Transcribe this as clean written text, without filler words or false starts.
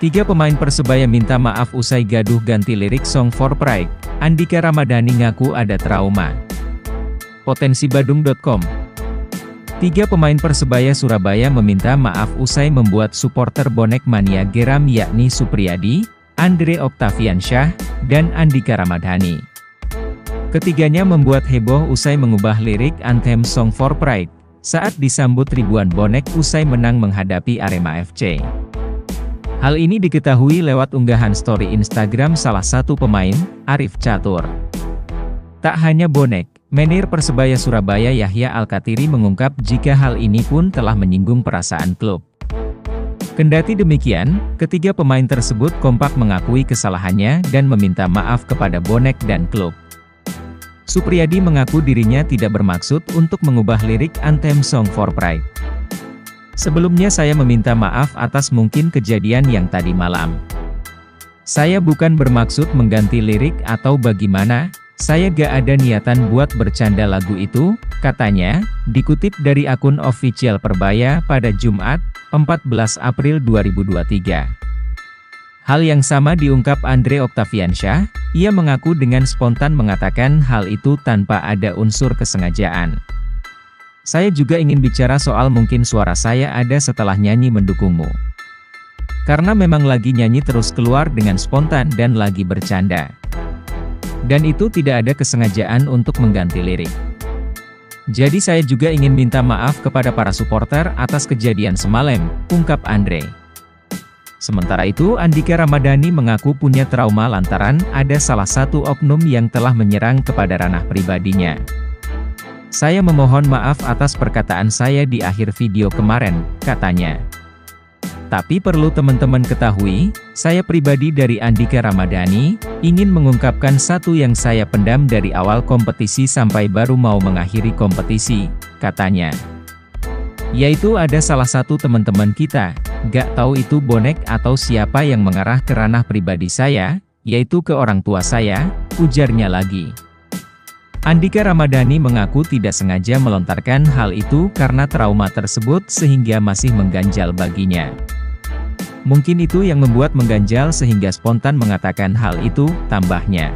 Tiga pemain Persebaya minta maaf usai gaduh ganti lirik Song for Pride. Andika Ramadhani ngaku ada trauma. Potensibadung.com. Tiga pemain Persebaya Surabaya meminta maaf usai membuat supporter bonek mania geram yakni Supriyadi, Andre Octaviansyah, dan Andika Ramadhani. Ketiganya membuat heboh usai mengubah lirik anthem Song for Pride saat disambut ribuan bonek usai menang menghadapi Arema FC. Hal ini diketahui lewat unggahan story Instagram salah satu pemain, Arif Catur. Tak hanya bonek, manajer Persebaya Surabaya Yahya Al-Kathiri mengungkap jika hal ini pun telah menyinggung perasaan klub. Kendati demikian, ketiga pemain tersebut kompak mengakui kesalahannya dan meminta maaf kepada bonek dan klub. Supriyadi mengaku dirinya tidak bermaksud untuk mengubah lirik anthem Song for Pride. Sebelumnya saya meminta maaf atas mungkin kejadian yang tadi malam. Saya bukan bermaksud mengganti lirik atau bagaimana, saya gak ada niatan buat bercanda lagu itu, katanya, dikutip dari akun official Persebaya pada Jumat, 14 April 2023. Hal yang sama diungkap Andre Octaviansyah, ia mengaku dengan spontan mengatakan hal itu tanpa ada unsur kesengajaan. Saya juga ingin bicara soal mungkin suara saya ada setelah nyanyi mendukungmu. Karena memang lagi nyanyi terus keluar dengan spontan dan lagi bercanda. Dan itu tidak ada kesengajaan untuk mengganti lirik. Jadi saya juga ingin minta maaf kepada para supporter atas kejadian semalam, ungkap Andre. Sementara itu Andika Ramadhani mengaku punya trauma lantaran ada salah satu oknum yang telah menyerang kepada ranah pribadinya. Saya memohon maaf atas perkataan saya di akhir video kemarin, katanya. Tapi perlu teman-teman ketahui, saya pribadi dari Andika Ramadhani, ingin mengungkapkan satu yang saya pendam dari awal kompetisi sampai baru mau mengakhiri kompetisi, katanya. Yaitu ada salah satu teman-teman kita, gak tahu itu bonek atau siapa yang mengarah ke ranah pribadi saya, yaitu ke orang tua saya, ujarnya lagi. Andika Ramadhani mengaku tidak sengaja melontarkan hal itu karena trauma tersebut sehingga masih mengganjal baginya. Mungkin itu yang membuat mengganjal sehingga spontan mengatakan hal itu, tambahnya.